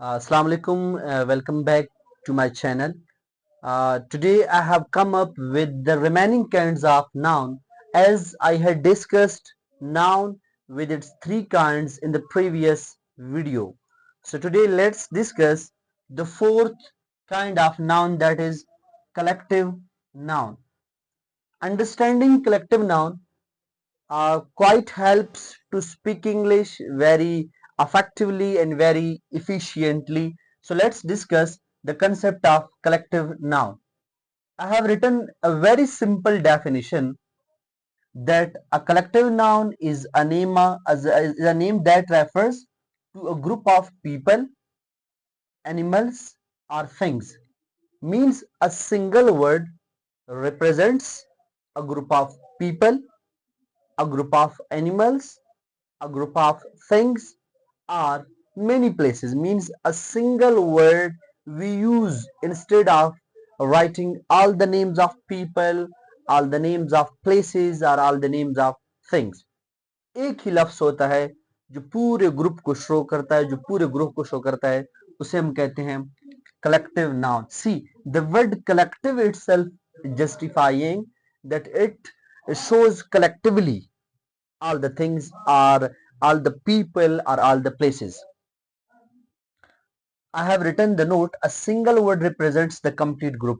Assalamu alaikum. Welcome back to my channel. Today I have come up with the remaining kinds of noun as I had discussed noun with its three kinds in the previous video. So today let's discuss the fourth kind of noun, that is collective noun. Understanding collective noun quite helps to speak English very effectively and very efficiently. So let's discuss the concept of collective noun. I have written a very simple definition that a collective noun is a name that refers to a group of people, animals, or things. Means a single word represents a group of people, a group of animals, a group of things, or many places. Means a single word we use instead of writing all the names of people, all the names of places, or all the names of things. एक ही लफ्ज होता है जो पूरे group को show करता है, जो पूरे ग्रुप को शो करता है, उसे हम कहते हैं collective noun. See, the word collective itself justifying that it shows collectively all the things or all the people or all the places. I have written the note, a single word represents the complete group.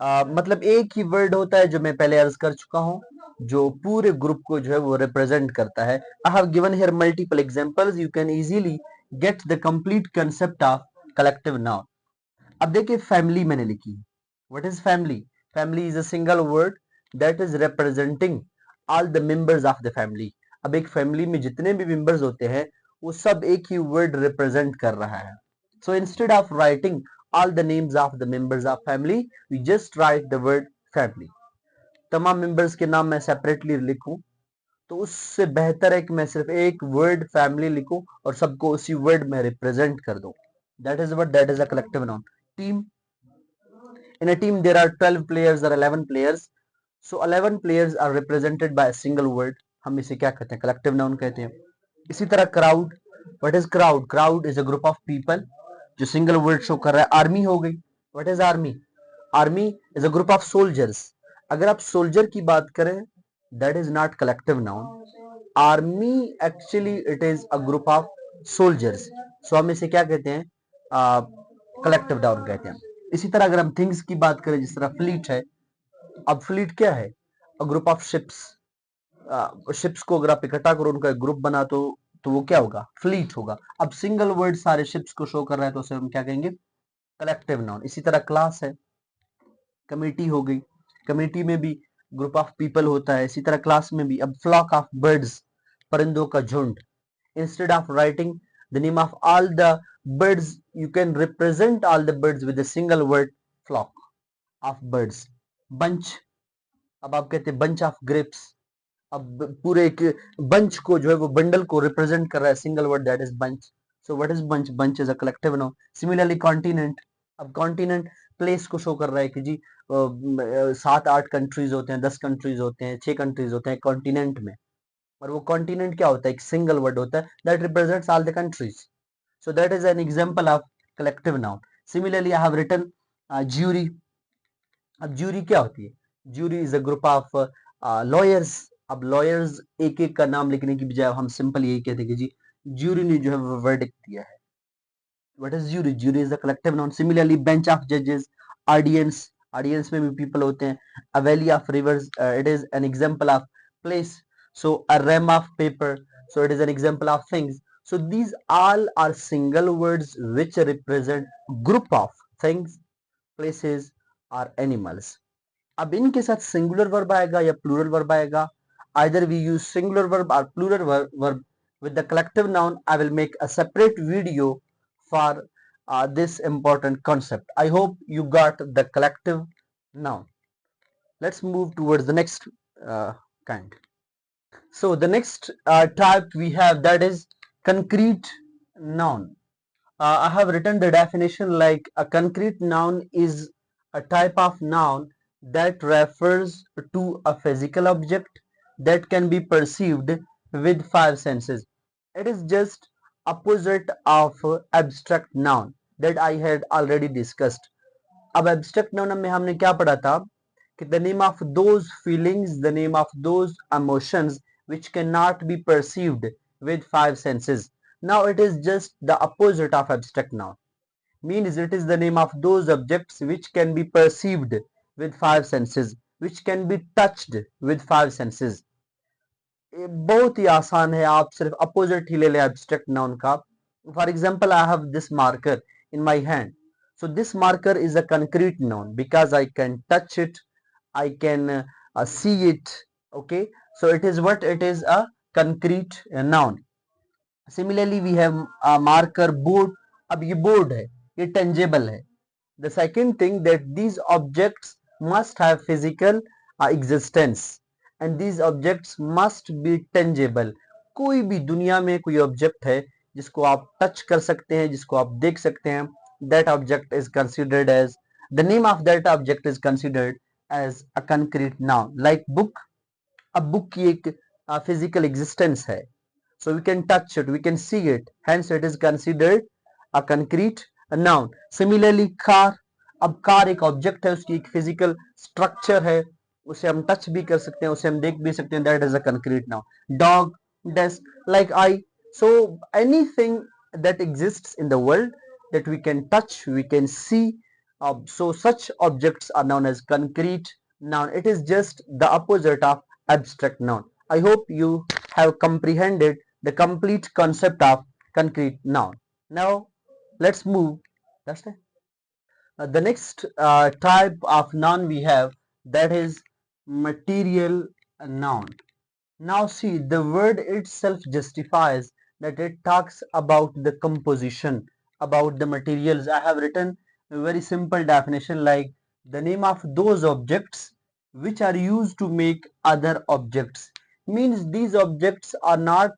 मतलब एक ही word होता है जो मैं पहले अर्ज कर चुका हूं जो पूरे ग्रुप को जो है वो रिप्रेजेंट करता है. I have given here multiple examples. You can easily get the complete concept of collective noun. अब देखिए फैमिली मैंने लिखी है. What is family? Family is a single word that is representing all the members of the family. अब एक family में जितने भी मेंबर्स होते हैं वो सब एक ही वर्ड रिप्रेजेंट कर रहा है. So instead of writing all the names of the members of family, we just write the word family. तमाम मेंबर्स के नाम मैं सेपरेटली लिखूं तो उससे बेहतर है कि मैं सिर्फ एक वर्ड फैमिली लिखूं और सबको उसी वर्ड में रिप्रेजेंट कर दूं. That is a collective noun. Team. In a team there are 12 players or 11 players. So 11 players are represented by a single word. हम इसे क्या कहते हैं? कलेक्टिव नाउन कहते हैं. इसी तरह crowd. What is crowd? Crowd is a group of people जो सिंगल वर्ड शो कर रहा है. आर्मी हो गई. What is army? Army is a group of soldiers. अगर आप सोल्जर की बात करें that is not collective noun. Army actually it is a group of soldiers. So हम इसे क्या कहते हैं? कलेक्टिव नाउन कहते हैं. इसी तरह अगर हम थिंग्स की बात करें जिस तरह फ्लीट है. अब फ्लीट क्या है? अ ग्रुप ऑफ शिप्स. शिप्स को अगर आप इकट्ठा करो उनका एक ग्रुप बना तो वो क्या होगा? फ्लीट होगा. अब सिंगल वर्ड सारे शिप्स को शो कर रहा है तो उसे हम क्या कहेंगे? Collective noun. इसी तरह क्लास है. कमेटी हो गई. कमेटी में भी ग्रुप ऑफ पीपल होता है. इसी तरह क्लास में भी. अब फ्लॉक ऑफ बर्ड्स, परिंदों का झुंड. Instead of writing the name of all the birds you can represent all the birds with a single word flock of birds. Bunch. अब आप कहते हैं बंच ऑफ ग्रेप्स. अब पूरे एक बंच को जो है वो बंडल को रिप्रेजेंट कर रहा है single word that is bunch. So what is bunch? Bunch is a collective noun. Similarly continent. अब कॉन्टिनेंट प्लेस को शो कर रहा है कि जी 7-8 कंट्रीज होते हैं, 10 कंट्रीज होते हैं, 6 कंट्रीज होते हैं कॉन्टिनेंट में. और वो कॉन्टिनेंट क्या होता है? एक सिंगल वर्ड होता है that represents all the countries. So that is an example of collective noun. Similarly I have written jury. अब ज्यूरी क्या होती है? Jury is a group of lawyers. अब लॉयर्स एक एक का नाम लिखने की बजाय हम सिंपल यही कहते हैं कि जी ज्यूरी ने जो है वो वर्डिक्ट दिया है. What is jury? Jury is a collective noun. Similarly bench of जजेस. ऑडियंस. ऑडियंस में भी पीपल होते हैं. अ valley of reverse, it is an example of place. So a RAM of paper, so it is an example of things. So these all are single words which represent group of things, places or animals. अब इनके साथ singular verb आएगा या plural verb आएगा. either we use singular verb or plural verb with the collective noun. I will make a separate video for this important concept. I hope you got the collective noun. Let's move towards the next kind. So the next type we have, that is concrete noun. I have written the definition like a concrete noun is a type of noun that refers to a physical object that can be perceived with five senses. It is just opposite of abstract noun that I had already discussed. अब abstract noun में हमने क्या पढ़ा था कि the name of those feelings, the name of those emotions which cannot be perceived with five senses. Now it is just the opposite of abstract noun. Means it is the name of those objects which can be perceived with five senses, which can be touched with five senses. ये बहुत ही आसान है, आप सिर्फ opposite ही ले लें abstract noun का. For example, I have this marker in my hand. So this marker is a concrete noun because I can touch it, I can see it. Okay, so it is what? It is a concrete noun. Similarly, we have a marker board. अब ये board है, ये tangible है. The second thing that these objects must have physical existence and these objects must be tangible. कोई भी दुनिया में कोई ऑब्जेक्ट है जिसको आप टच कर सकते हैं, जिसको आप देख सकते हैं, that object is considered as, the name of that object is considered as a concrete noun. Like book. अब बुक की एक फिजिकल एग्जिस्टेंस है, so we can touch it, we can see it, hence it is considered a concrete noun. Similarly, car. अब car एक object है, उसकी एक physical structure है, उसे हम टच भी कर सकते हैं, उसे हम देख भी सकते हैं, that is a concrete noun. Dog, desk, like I. So anything that exists in the world that we can touch, we can see, so such objects are known as concrete noun. It is just the opposite of abstract noun. I hope you have comprehended the complete concept of concrete noun. Now let's move. That's it. The next type of noun we have, that is material noun. Now see, the word itself justifies that it talks about the composition, about the materials. I have written a very simple definition like the name of those objects which are used to make other objects. Means these objects are not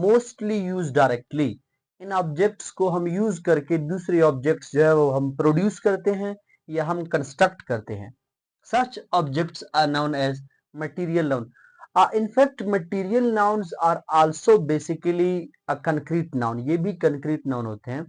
mostly used directly. In objects को हम use करके दूसरे objects जो है वो हम produce करते हैं या हम कंस्ट्रक्ट करते हैं. Such objects are known as material noun. In fact, material nouns are also basically a concrete noun. ये भी concrete noun होते हैं,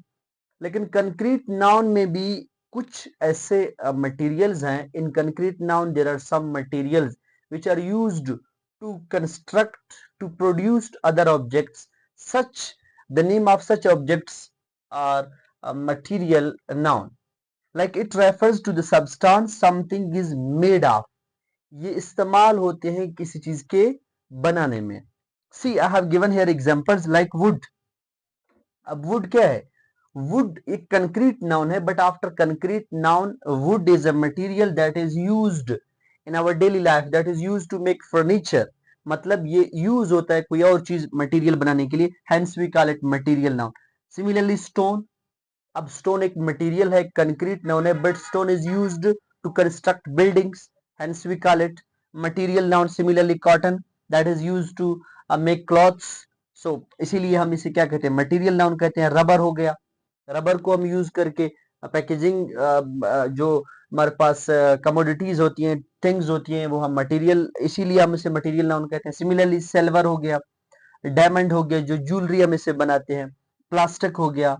लेकिन concrete noun में भी कुछ ऐसे materials हैं. In concrete noun there are some materials which are used to construct, to produce other objects. Such, the name of such objects are a material noun. Like it refers to the substance something is made of. ये इस्तेमाल होते हैं किसी चीज के बनाने में. See, I have given here examples like wood. अब wood क्या है? Wood एक concrete noun है, but after concrete noun, wood is a material that is used in our daily life, that is used to make furniture. मतलब ये use होता है कोई और चीज मटेरियल बनाने के लिए, hence we call it material noun. Similarly, stone. अब stone एक मटेरियल है, कंक्रीट नाउन है, but stone is used to construct buildings, hence we call it material noun. Similarly, cotton, that is used to make clothes, so इसीलिए हम इसे क्या कहते हैं? मटेरियल नाउन कहते हैं. रबर हो गया, रबर को हम यूज करके पैकेजिंग, जो हमारे पास कमोडिटीज होती हैं, थिंग्स होती हैं, वो हम मटेरियल, इसीलिए हम इसे मटेरियल नाउन कहते हैं. सिमिलरली, सिल्वर हो गया, डायमंड हो गया, जो ज्वेलरी हम इससे बनाते हैं. प्लास्टिक हो गया,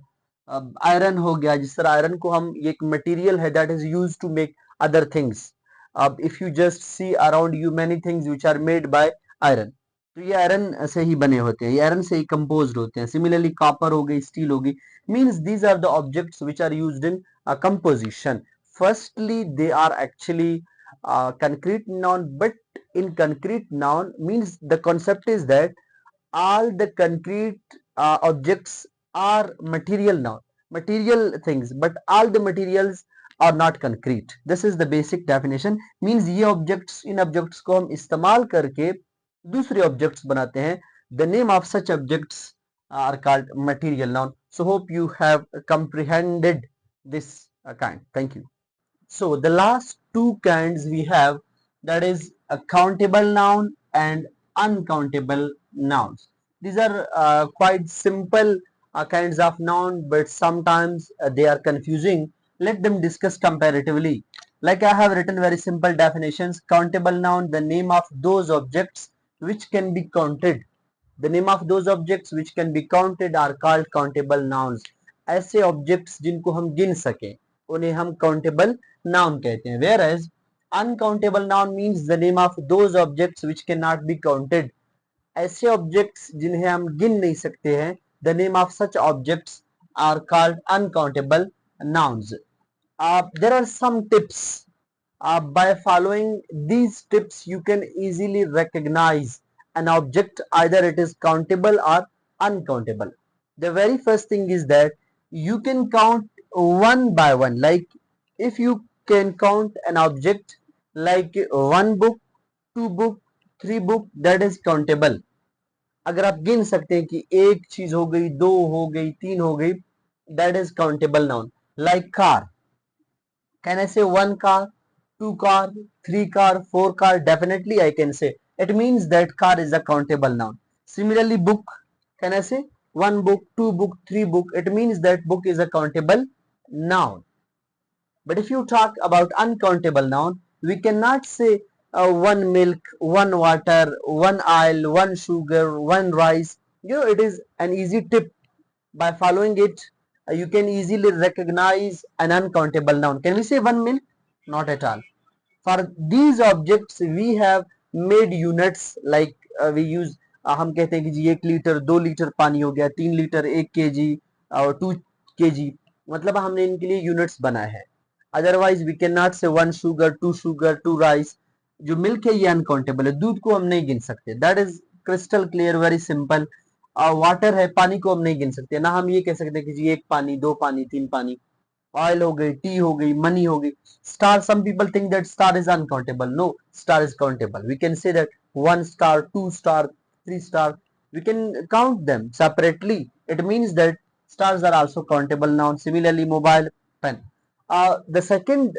आयरन हो गया, जिस तरह आयरन को हम, ये एक मटेरियल है that is use to make other things. अब if you just see around you many things which are made by iron, तो ये आयरन से ही बने होते हैं, ये आयरन से ही कंपोज्ड होते हैं. सिमिलरली, कॉपर हो गई, स्टील होगी. Means these are the objects which are used in composition. Firstly, they are actually concrete noun, but in concrete noun means the concept is that all the concrete objects are material noun, material things, but all the materials are not concrete. This is the basic definition. Means ये objects, इन objects को हम इस्तेमाल करके दूसरे objects बनाते हैं. The name of such objects are called material noun. So hope you have comprehended this kind. Thank you. So the last two kinds we have, that is a countable noun and uncountable nouns. These are quite simple kinds of noun, but sometimes they are confusing. Let them discuss comparatively. Like I have written very simple definitions. Countable noun, the name of those objects which can be counted. The name of those objects which can be counted are called countable nouns. ऐसे objects जिनको हम गिन सकें उन्हें हम countable noun कहते हैं. Whereas uncountable noun means the name of those objects which cannot be counted. ऐसे objects जिन्हें हम गिन नहीं सकते हैं, the name of such objects are called uncountable nouns. There are some tips. By following these tips you can easily recognize an object, either it is countable or uncountable. The very first thing is that you can count one by one. Like if you can count an object like one book, two book, three book, that is countable. अगर आप गिन सकते हैं कि एक चीज हो गई, दो हो गई, तीन हो गई, that is countable noun. Like car, can I say one car, two car, three car, four car? Definitely I can say. It means that car is a countable noun. Similarly book, can I say one book, two book, three book? It means that book is a countable noun. But if you talk about uncountable noun, we cannot say one milk, one water, one oil, one sugar, one rice. You know, it is an easy tip. By following it, you can easily recognize an uncountable noun. Can we say one milk? Not at all. For these objects, we have made units like we use. हम कहते हैं कि जी 1 litre 2 litre पानी हो गया, 3 litre 1 kg और 2 kg. मतलब हमने इनके लिए यूनिट्स बनाए हैं. अदरवाइज वी कैन नॉट से वन शुगर टू राइस. जो मिल्क है ये अनकाउंटेबल है. दूध को हम नहीं गिन सकते. That is crystal clear, very simple. Water है, पानी को हम नहीं गिन सकते. ना हम ये कह सकते कि जी 1 पानी 2 पानी 3 पानी. ऑयल हो गई, टी हो गई, मनी हो गई. Star, some people think that star is uncountable. No, star is countable. We can say that 1 star, 2 star, 3 star. We can count them separately. It means that stars are also countable noun. Similarly mobile, pen. The second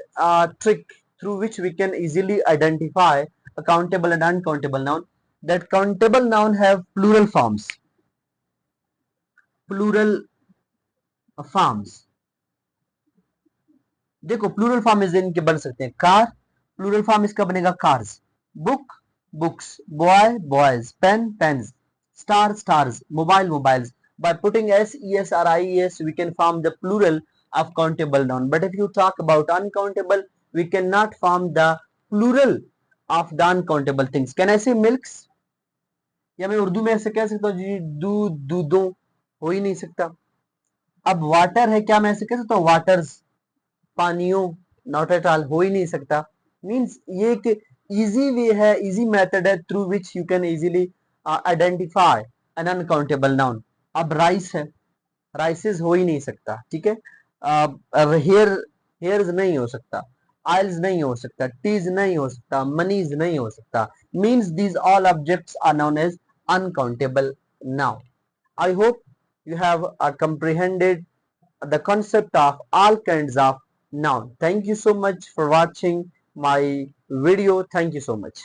trick through which we can easily identify a countable and uncountable noun, that countable noun have plural forms. Plural forms. देखो plural form इनके बन सकते हैं. Car, plural form इसका बनेगा cars. Book, books. Boy, boys. Pen, pens. Star, stars. Mobile, mobiles. By putting s, es or ies, we can form the plural of countable noun. But if you talk about uncountable, we cannot form the plural of the uncountable things. Can I say milks? या मैं उर्दू में ऐसे कह सकता हूँ जी दूध, दूधों. हो ही नहीं सकता. अब वाटर है, क्या मैं ऐसे कह सकता हूँ वाटर्स, पानियों? नॉट एट ऑल, हो ही नहीं सकता. मीन्स ये एक इजी वे है, इजी मेथड है through which you can easily identify N uncountable noun. अब राइस है, राइसेस हो ही नहीं सकता. ठीक है. हेयर, हेयर्स नहीं हो सकता. आइल्स नहीं हो सकता. टीज नहीं हो सकता. मनीज नहीं हो सकता. Means these all objects are known as uncountable noun. I hope you have comprehended the concept of all kinds of noun. Thank you so much for watching my video. Thank you so much.